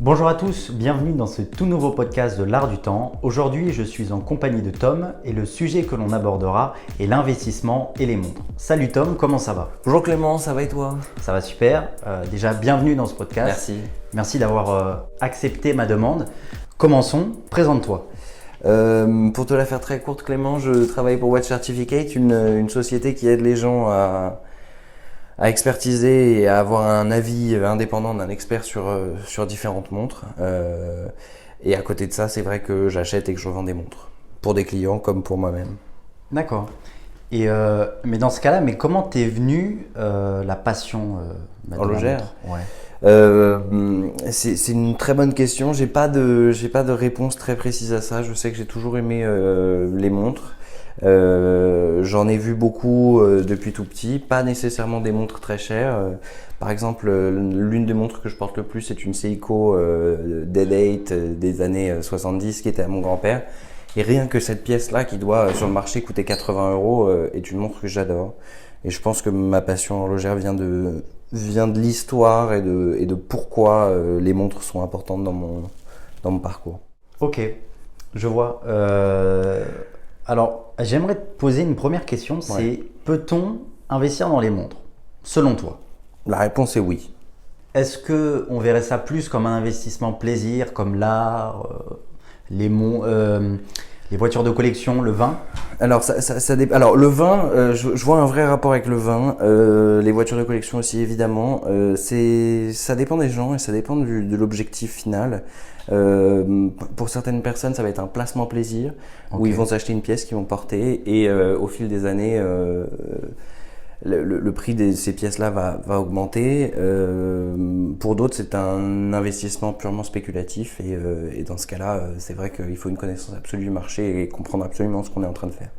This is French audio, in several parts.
Bonjour à tous, bienvenue dans ce tout nouveau podcast de l'art du temps. Aujourd'hui, je suis en compagnie de Tom et le sujet que l'on abordera est l'investissement et les montres. Salut Tom, comment ça va? Bonjour Clément, ça va et toi? Ça va super. Déjà, bienvenue dans ce podcast. Merci. Merci d'avoir accepté ma demande. Commençons, présente-toi. Pour te la faire très courte Clément, je travaille pour Watch Certificate, une société qui aide les gens à expertiser et à avoir un avis indépendant d'un expert sur différentes montres. Et à côté de ça, c'est vrai que j'achète et que je revends des montres pour des clients comme pour moi-même. D'accord. Mais dans ce cas-là, comment t'es venue la passion de la Horlogère? montre? Ouais. C'est une très bonne question. J'ai pas de réponse très précise à ça. Je sais que j'ai toujours aimé les montres. J'en ai vu beaucoup depuis tout petit, pas nécessairement des montres très chères. Par exemple, l'une des montres que je porte le plus, c'est une Seiko Dead8 des années 70 qui était à mon grand-père. Et rien que cette pièce-là, qui doit sur le marché coûter 80 €, est une montre que j'adore. Et je pense que ma passion horlogère vient de l'histoire et de pourquoi les montres sont importantes dans mon parcours. Ok, je vois. Alors, j'aimerais te poser une première question, c'est peut-on investir dans les montres, selon toi? La réponse est oui. Est-ce qu'on verrait ça plus comme un investissement plaisir, comme l'art, les voitures de collection, le vin? Alors, alors le vin, je vois un vrai rapport avec le vin. Les voitures de collection aussi, évidemment. Ça dépend des gens et ça dépend de l'objectif final. Pour certaines personnes, ça va être un placement plaisir, où ils vont s'acheter une pièce qu'ils vont porter et au fil des années, le prix de ces pièces-là va augmenter. Pour d'autres, c'est un investissement purement spéculatif et dans ce cas-là, c'est vrai qu'il faut une connaissance absolue du marché et comprendre absolument ce qu'on est en train de faire.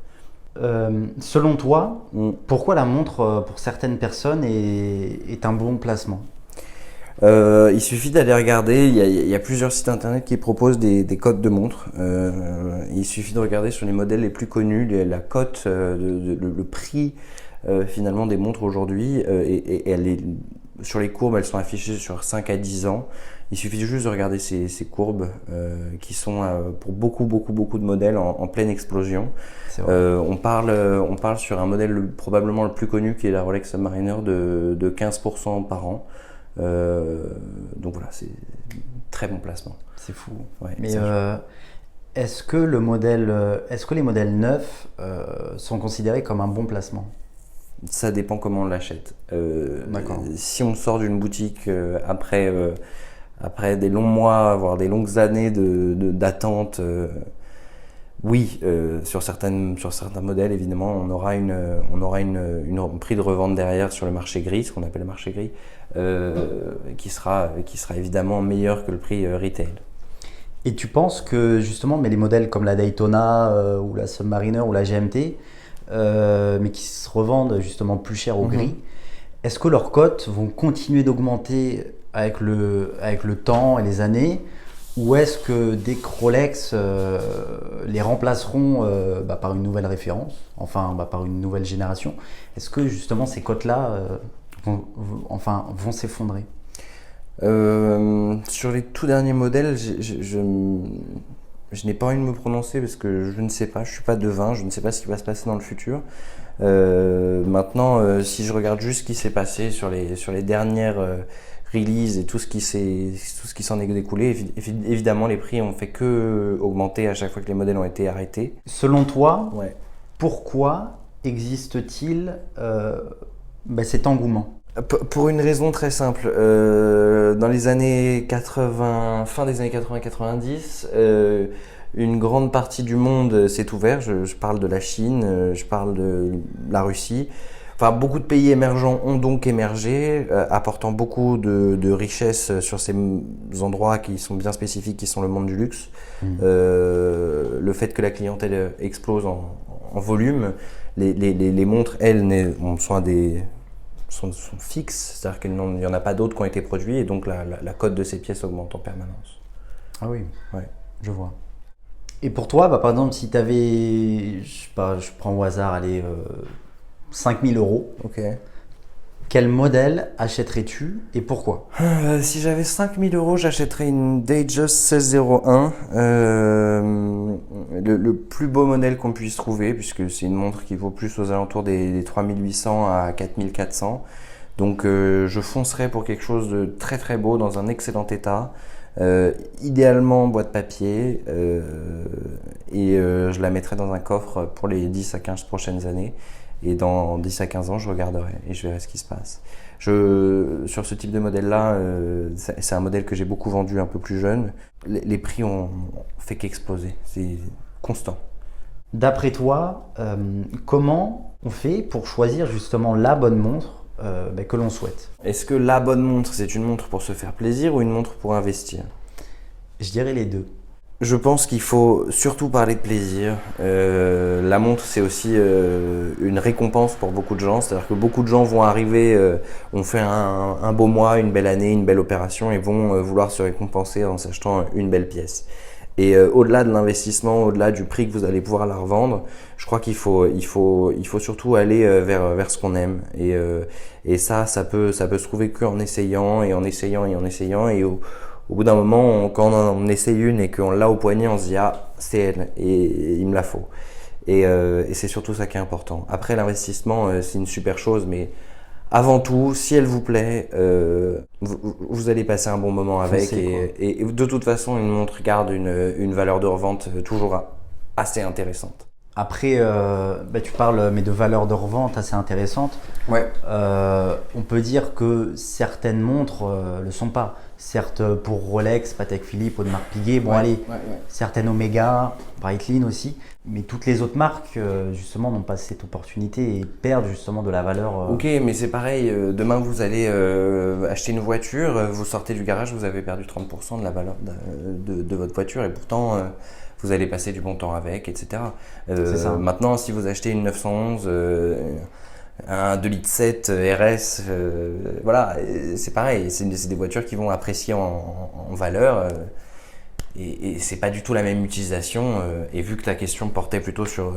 Selon toi, pourquoi la montre, pour certaines personnes, est un bon placement? Il suffit d'aller regarder, il y a plusieurs sites internet qui proposent des cotes de montres. Il suffit de regarder sur les modèles les plus connus, la cote, le prix finalement des montres aujourd'hui, et sur les courbes, elles sont affichées sur 5 à 10 ans. Il suffit juste de regarder ces courbes qui sont pour beaucoup de modèles en pleine explosion. On parle sur un modèle probablement le plus connu qui est la Rolex Submariner de 15% par an. Donc voilà, c'est un très bon placement. C'est fou. Ouais, mais est-ce que les modèles neufs sont considérés comme un bon placement? Ça dépend comment on l'achète. D'accord. Si on sort d'une boutique après des longs mois, voire des longues années d'attente, oui, sur certains modèles, évidemment, on aura un prix de revente derrière sur le marché gris, ce qu'on appelle le marché gris, qui sera évidemment meilleur que le prix retail. Et tu penses que justement, mais les modèles comme la Daytona ou la Submariner ou la GMT, mais qui se revendent justement plus cher au gris, est-ce que leurs cotes vont continuer d'augmenter avec le temps et les années, ou est-ce que des Rolex les remplaceront par une nouvelle référence, enfin par une nouvelle génération? Est-ce que justement ces cotes-là vont s'effondrer? Sur les tout derniers modèles, je n'ai pas envie de me prononcer parce que je ne sais pas, je suis pas devin, je ne sais pas ce qui va se passer dans le futur. Maintenant, si je regarde juste ce qui s'est passé sur les dernières releases et tout ce qui s'en est découlé, évidemment les prix ont fait que augmenter à chaque fois que les modèles ont été arrêtés. Selon toi, pourquoi existe-t-il cet engouement? Pour une raison très simple, dans les années 80, fin des années 80-90, une grande partie du monde s'est ouvert. Je parle de la Chine, je parle de la Russie. Enfin, beaucoup de pays émergents ont donc émergé, apportant beaucoup de richesses sur ces endroits qui sont bien spécifiques, qui sont le monde du luxe. Le fait que la clientèle explose en volume, les montres, elles, sont fixes, c'est-à-dire qu'il n'y en a pas d'autres qui ont été produits et donc la cote de ces pièces augmente en permanence. Ah oui, ouais. Je vois. Et pour toi, par exemple, si tu avais, je sais pas, je prends au hasard, 5 000 €, quel modèle achèterais-tu et pourquoi? Si j'avais 5000 euros, j'achèterais une Datejust 1601, le plus beau modèle qu'on puisse trouver, puisque c'est une montre qui vaut plus aux alentours des 3800 à 4400. Donc je foncerais pour quelque chose de très très beau, dans un excellent état, idéalement en boîte papier, et je la mettrais dans un coffre pour les 10 à 15 prochaines années. Et dans 10 à 15 ans, je regarderai et je verrai ce qui se passe. Sur ce type de modèle-là, c'est un modèle que j'ai beaucoup vendu un peu plus jeune. Les prix ont fait qu'exploser. C'est constant. D'après toi, comment on fait pour choisir justement la bonne montre que l'on souhaite? Est-ce que la bonne montre, c'est une montre pour se faire plaisir ou une montre pour investir? Je dirais les deux. Je pense qu'il faut surtout parler de plaisir. La montre, c'est aussi une récompense pour beaucoup de gens. C'est-à-dire que beaucoup de gens vont arriver, ont fait un beau mois, une belle année, une belle opération et vont vouloir se récompenser en s'achetant une belle pièce. Et au-delà de l'investissement, au-delà du prix que vous allez pouvoir la revendre, je crois qu'il faut surtout aller vers ce qu'on aime. Et ça peut se trouver qu'en essayant et en essayant et en essayant. Et au bout d'un moment, quand on essaye une et qu'on l'a au poignet, on se dit « Ah, c'est elle et il me la faut ». Et c'est surtout ça qui est important. Après, l'investissement, c'est une super chose, mais avant tout, si elle vous plaît, vous allez passer un bon moment avec. Et de toute façon, une montre garde une valeur de revente toujours assez intéressante. Après, tu parles mais de valeur de revente assez intéressante. Ouais. On peut dire que certaines montres le sont pas. Certes, pour Rolex, Patek Philippe, Audemars Piguet, certaines Omega, Breitling aussi, mais toutes les autres marques justement n'ont pas cette opportunité et perdent justement de la valeur. Ok, mais c'est pareil, demain vous allez acheter une voiture, vous sortez du garage, vous avez perdu 30% de la valeur de votre voiture et pourtant vous allez passer du bon temps avec, etc. C'est ça. Maintenant, si vous achetez une 911, un 2,7 litres RS, voilà, c'est pareil, c'est des voitures qui vont apprécier en valeur et c'est pas du tout la même utilisation. Et vu que la question portait plutôt sur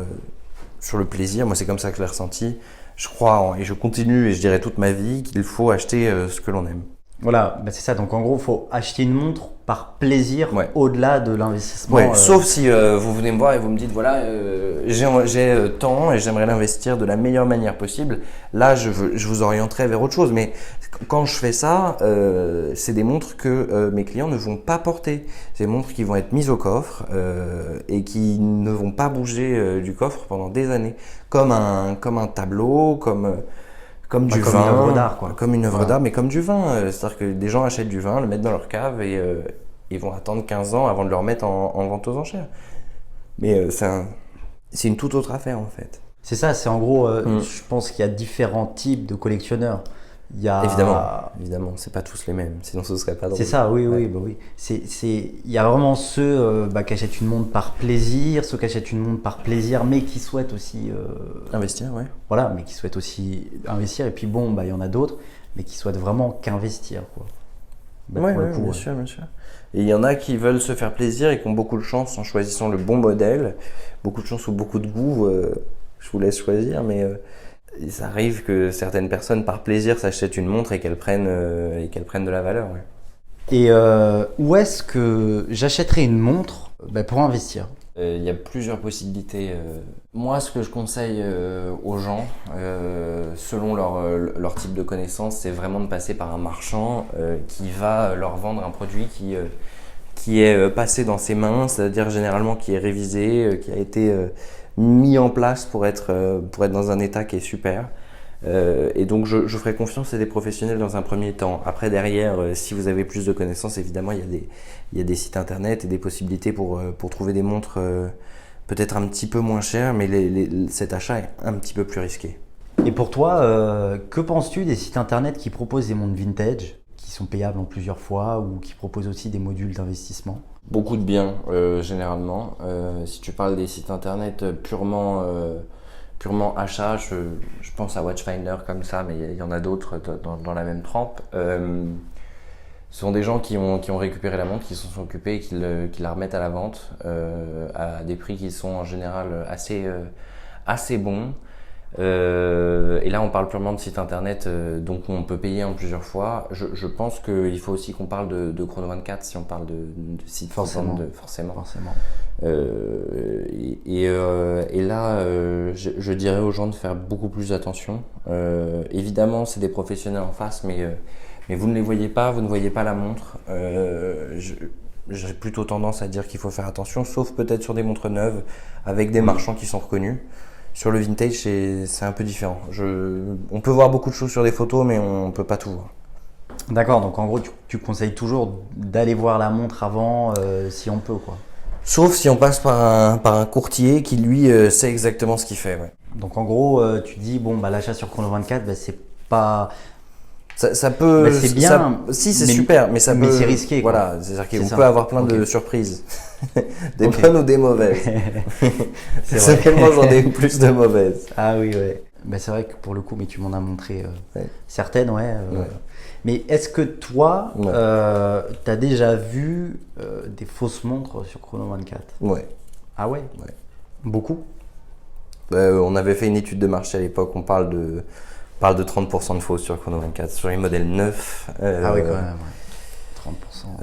le plaisir, moi c'est comme ça que je l'ai ressenti. Je crois et je continue et je dirais toute ma vie qu'il faut acheter ce que l'on aime. Voilà, c'est ça. Donc en gros, il faut acheter une montre par plaisir au-delà de l'investissement. Ouais, sauf si vous venez me voir et vous me dites voilà, j'ai tant et j'aimerais l'investir de la meilleure manière possible. Là, je vous orienterai vers autre chose. Mais quand je fais ça, c'est des montres que mes clients ne vont pas porter. C'est des montres qui vont être mises au coffre et qui ne vont pas bouger du coffre pendant des années. Comme un tableau, comme du vin, une œuvre d'art, quoi. Comme une œuvre d'art, mais comme du vin. C'est-à-dire que des gens achètent du vin, le mettent dans leur cave et ils vont attendre 15 ans avant de le remettre en vente aux enchères. Mais c'est une toute autre affaire en fait. C'est ça, c'est en gros, je pense qu'il y a différents types de collectionneurs. Il y a... Évidemment, c'est pas tous les mêmes, sinon ce serait pas drôle. C'est ça, oui. Il y a vraiment ceux qui achètent une montre par plaisir, ceux qui achètent une montre par plaisir, mais qui souhaitent aussi investir, ouais. Voilà, mais qui souhaitent aussi investir. Et puis bon, il y en a d'autres, mais qui souhaitent vraiment qu'investir, quoi. Bien sûr. Et il y en a qui veulent se faire plaisir et qui ont beaucoup de chance en choisissant le bon modèle, beaucoup de chance ou beaucoup de goût. Je vous laisse choisir, mais ça arrive que certaines personnes, par plaisir, s'achètent une montre et qu'elles prennent de la valeur. Ouais. Et où est-ce que j'achèterais une montre pour investir? Il y a plusieurs possibilités. Moi, ce que je conseille aux gens, selon leur type de connaissance, c'est vraiment de passer par un marchand qui va leur vendre un produit qui est passé dans ses mains, c'est-à-dire généralement qui est révisé, qui a été mis en place pour être dans un état qui est super. Et donc je ferai confiance à des professionnels dans un premier temps. Après derrière, si vous avez plus de connaissances, évidemment il y a des sites internet et des possibilités pour trouver des montres peut-être un petit peu moins chères, mais cet achat est un petit peu plus risqué. Et pour toi, que penses-tu des sites internet qui proposent des montres vintage, qui sont payables en plusieurs fois ou qui proposent aussi des modules d'investissement? Beaucoup de bien, généralement. Si tu parles des sites internet purement achat, je pense à Watchfinder comme ça, mais il y en a d'autres dans la même trempe. Ce sont des gens qui ont récupéré la montre, qui s'en sont occupés et qui la remettent à la vente à des prix qui sont en général assez bons. Et là, on parle purement de site internet, donc on peut payer en plusieurs fois. Je pense qu'il faut aussi qu'on parle de Chrono 24 si on parle de site Forcément. forcément. Et là, je dirais aux gens de faire beaucoup plus attention. Évidemment, c'est des professionnels en face, mais vous ne les voyez pas, vous ne voyez pas la montre. J'ai plutôt tendance à dire qu'il faut faire attention, sauf peut-être sur des montres neuves avec des marchands qui sont reconnus. Sur le vintage, c'est un peu différent. On peut voir beaucoup de choses sur des photos, mais on ne peut pas tout voir. D'accord, donc en gros, tu conseilles toujours d'aller voir la montre avant, si on peut, quoi. Sauf si on passe par un courtier qui, lui, sait exactement ce qu'il fait. Ouais. Donc en gros, tu dis, bon, bah, l'achat sur Chrono 24, bah, c'est pas. Ça peut. Bah, c'est bien. Si, c'est super, mais mais c'est risqué, quoi. Voilà, c'est-à-dire qu'on ça. peut avoir plein de surprises. Des bonnes ou des mauvaises. Personnellement, j'en ai eu plus de mauvaises. Ah oui, ouais. Bah, c'est vrai que pour le coup, mais tu m'en as montré Ouais. certaines, ouais. Ouais. Mais est-ce que toi, Ouais. tu as déjà vu des fausses montres sur Chrono 24? Ouais. Ah ouais? Ouais. Beaucoup? On avait fait une étude de marché à l'époque, on parle de 30% de fausses sur Chrono 24, sur les modèles neufs. Ah oui, quand même, ouais.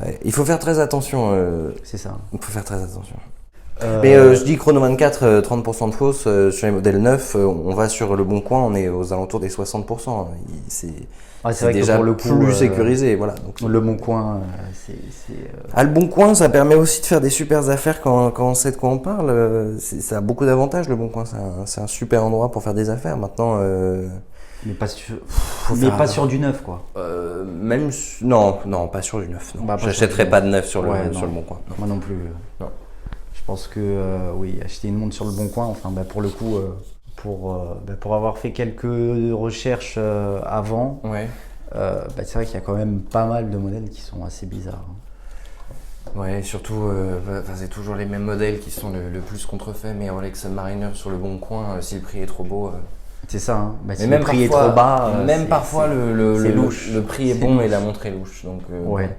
30%. Ouais. Il faut faire très attention. C'est ça. Il faut faire très attention. Mais je dis Chrono 24, 30% de fausses sur les modèles neufs, on va sur le bon coin, on est aux alentours des 60%. C'est vrai déjà que pour le coup, plus sécurisé. Voilà. Donc, le bon coin, c'est. le bon coin, ça permet aussi de faire des super affaires quand on sait de quoi on parle. Ça a beaucoup d'avantages, le bon coin. C'est un super endroit pour faire des affaires. Maintenant. Mais pas sur du neuf, quoi. Non, pas sur du neuf. Non. Bah, J'achèterais pas de neuf sur le non. bon coin. Non. Moi non plus. Non. Je pense que oui, acheter une montre sur le bon coin, enfin, bah, pour le coup, pour avoir fait quelques recherches avant, Ouais. C'est vrai qu'il y a quand même pas mal de modèles qui sont assez bizarres. Ouais, surtout, c'est toujours les mêmes modèles qui sont le plus contrefaits, mais Rolex Submariner sur le bon coin, si le prix est trop beau. C'est ça, hein. Si mais le prix est trop bas. Même parfois, c'est louche. le prix est bon et la montre est louche. Donc, ouais.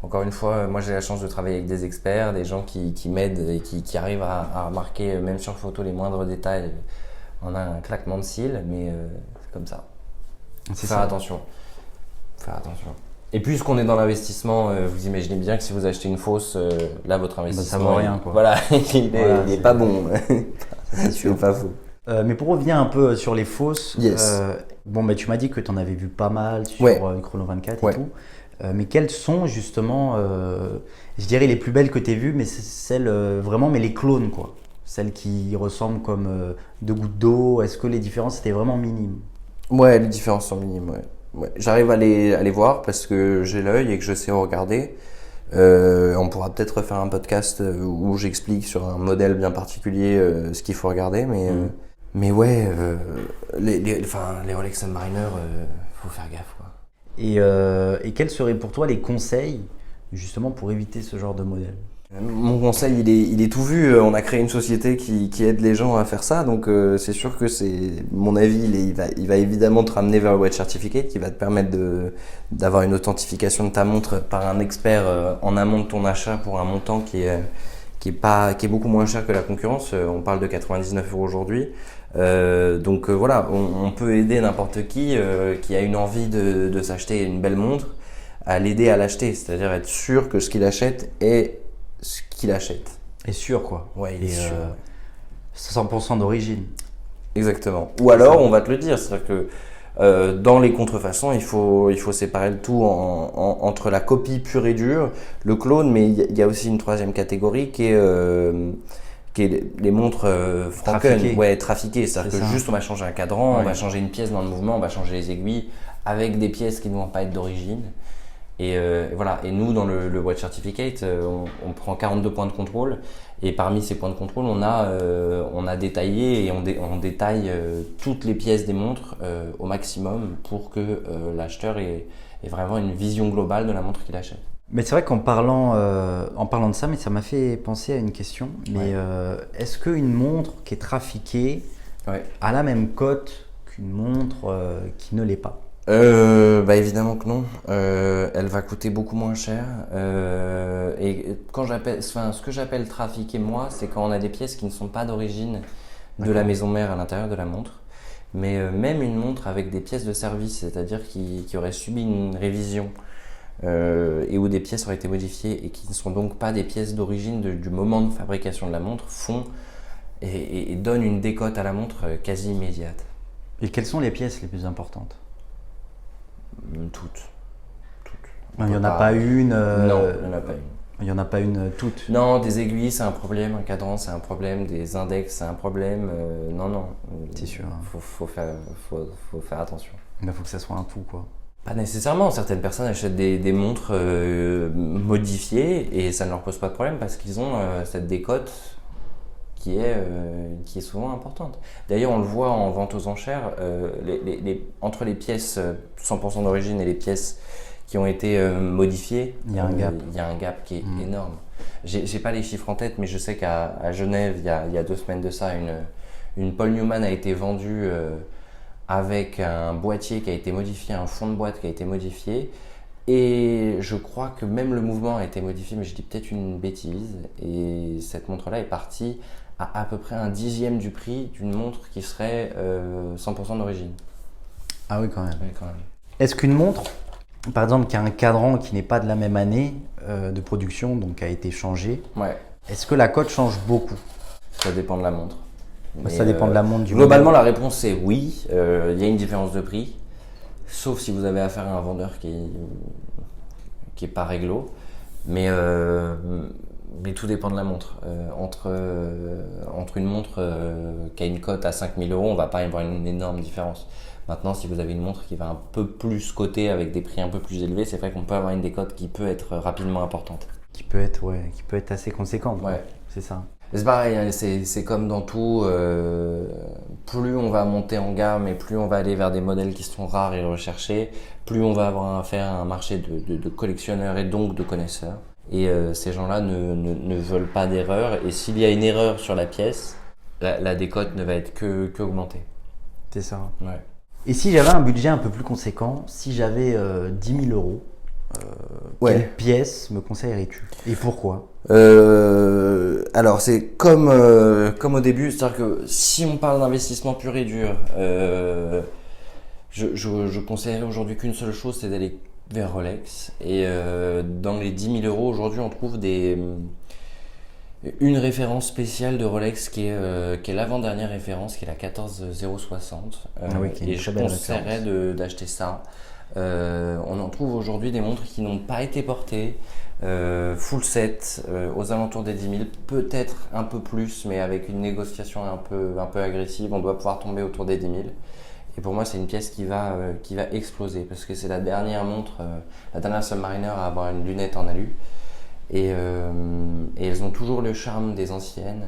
Encore une fois, moi j'ai la chance de travailler avec des experts, des gens qui m'aident et qui arrivent à remarquer, même sur photo, les moindres détails en un claquement de cils, mais c'est comme ça. Faire attention. Et puisqu'on est dans l'investissement, vous imaginez bien que si vous achetez une fausse, là votre investissement, ça vaut rien, quoi. Voilà, il est pas bon. C'est sûr. C'est pas faux. Mais pour revenir un peu sur les fausses, Yes. Tu m'as dit que tu en avais vu pas mal sur Chrono 24 Ouais. et tout. Mais quelles sont justement, je dirais les plus belles que tu as vues, mais c'est celles vraiment, mais les clones, quoi. Celles qui ressemblent comme deux gouttes d'eau. Est-ce que les différences étaient vraiment minimes? Ouais, les différences sont minimes, ouais. J'arrive à les voir parce que j'ai l'œil et que je sais regarder. On pourra peut-être refaire un podcast où j'explique sur un modèle bien particulier ce qu'il faut regarder, mais ouais, les Rolex Submariner, faut faire gaffe, quoi. Et quels seraient pour toi les conseils justement pour éviter ce genre de modèle? Mon conseil, il est tout vu. On a créé une société qui aide les gens à faire ça, donc c'est sûr que mon avis, il va évidemment te ramener vers le Watch Certificate, qui va te permettre d'avoir une authentification de ta montre par un expert en amont de ton achat pour un montant qui est beaucoup moins cher que la concurrence. On parle de 99 € aujourd'hui. Donc voilà, on peut aider n'importe qui a une envie de s'acheter une belle montre à l'aider à l'acheter, c'est-à-dire être sûr que ce qu'il achète est ce qu'il achète. Et sûr, quoi. Ouais, il est sûr. 100% d'origine. Exactement. Ou alors, on va te le dire, c'est-à-dire que dans les contrefaçons, il faut séparer le tout entre la copie pure et dure, le clone, mais il y a aussi une troisième catégorie qui est les montres Franken, trafiquées. C'est-à-dire que juste on va changer un cadran, on va changer une pièce dans le mouvement, on va changer les aiguilles avec des pièces qui ne vont pas être d'origine. Et voilà. Et nous, dans le Watch Certificate, on prend 42 points de contrôle. Et parmi ces points de contrôle, on a détaillé et on détaille toutes les pièces des montres au maximum pour que l'acheteur ait vraiment une vision globale de la montre qu'il achète. Mais c'est vrai qu'en parlant de ça, mais ça m'a fait penser à une question. Mais est-ce qu'une montre qui est trafiquée a la même cote qu'une montre qui ne l'est pas? Évidemment que non. Elle va coûter beaucoup moins cher. Et ce que j'appelle trafiqué, moi, c'est quand on a des pièces qui ne sont pas d'origine de la maison mère à l'intérieur de la montre. Mais même une montre avec des pièces de service, c'est-à-dire qui aurait subi une révision et où des pièces auraient été modifiées et qui ne sont donc pas des pièces d'origine du moment de fabrication de la montre, font et donnent une décote à la montre quasi immédiate. Et quelles sont les pièces les plus importantes? Toutes. Il n'y en a pas une. Non, il n'y en a pas une. Il n'y en a pas une toute. Non, des aiguilles, c'est un problème, un cadran, c'est un problème, des index, c'est un problème. Non. C'est sûr. Faut faire attention. Il faut que ça soit un tout, quoi. Pas nécessairement. Certaines personnes achètent des montres modifiées et ça ne leur pose pas de problème parce qu'ils ont cette décote qui est souvent importante. D'ailleurs, on le voit en vente aux enchères, entre les pièces 100% d'origine et les pièces qui ont été modifiées, il y a un gap. Il y a un gap qui est énorme. J'ai pas les chiffres en tête, mais je sais qu'à Genève, il y a 2 semaines de ça, une Paul Newman a été vendue avec un boîtier qui a été modifié, un fond de boîte qui a été modifié. Et je crois que même le mouvement a été modifié, mais je dis peut-être une bêtise. Et cette montre-là est partie à peu près 1/10 du prix d'une montre qui serait 100% d'origine. Ah oui, quand même. Oui, quand même. Est-ce qu'une montre, par exemple, qui a un cadran qui n'est pas de la même année de production, donc qui a été changé, Ouais. est-ce que la cote change beaucoup? Ça dépend de la montre. Ça dépend de la montre du globalement, modèle. la réponse est oui. Il y a une différence de prix, sauf si vous avez affaire à un vendeur qui est pas réglo. Mais tout dépend de la montre. Entre une montre qui a une cote à 5 000 €, on va pas y avoir une énorme différence. Maintenant, si vous avez une montre qui va un peu plus coter avec des prix un peu plus élevés, c'est vrai qu'on peut avoir une décote qui peut être rapidement importante. Qui peut être assez conséquente. Ouais. C'est ça. C'est pareil, hein, c'est comme dans tout, plus on va monter en gamme et plus on va aller vers des modèles qui sont rares et recherchés, plus on va avoir affaire à un marché de collectionneurs et donc de connaisseurs. Et ces gens-là ne veulent pas d'erreur, et s'il y a une erreur sur la pièce, la décote ne va être que augmentée. C'est ça. Ouais. Et si j'avais un budget un peu plus conséquent, si j'avais 10 000 €, quelle pièce me conseillerais-tu? Et pourquoi? Alors c'est comme au début, c'est-à-dire que si on parle d'investissement pur et dur, je conseillerais aujourd'hui qu'une seule chose, c'est d'aller vers Rolex. Et dans les 10 000 € aujourd'hui, on trouve une référence spéciale de Rolex qui est l'avant-dernière référence, qui est la 14060. Qui est et je conseillerais d'acheter ça. On en trouve aujourd'hui des montres qui n'ont pas été portées, full set, aux alentours des 10 000, peut-être un peu plus, mais avec une négociation un peu agressive, on doit pouvoir tomber autour des 10 000. Et pour moi, c'est une pièce qui va exploser, parce que c'est la dernière montre, la dernière Submariner à avoir une lunette en alu. Et elles ont toujours le charme des anciennes,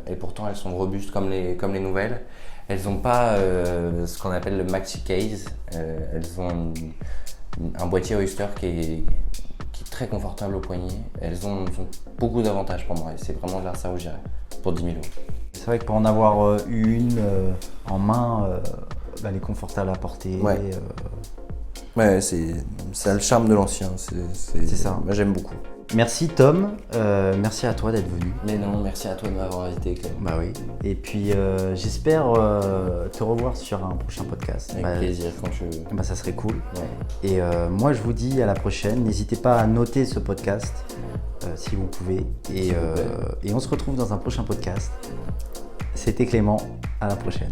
et pourtant elles sont robustes comme les nouvelles. Elles n'ont pas ce qu'on appelle le maxi case. Elles ont un boîtier Oyster qui est très confortable au poignet. Elles ont beaucoup d'avantages pour moi, et c'est vraiment vers ça où j'irais pour 10 000 €. C'est vrai que pour en avoir une en main, elle est confortable à porter. Ouais. Ouais, c'est le charme de l'ancien. C'est ça. Moi, j'aime beaucoup. Merci Tom, merci à toi d'être venu. Mais non, merci à toi de m'avoir invité, Clem. Bah oui. Et puis j'espère te revoir sur un prochain podcast. Avec plaisir, quand tu veux. Ça serait cool. Ouais. Et moi je vous dis à la prochaine. N'hésitez pas à noter ce podcast si vous pouvez. Et on se retrouve dans un prochain podcast. C'était Clément, à la prochaine.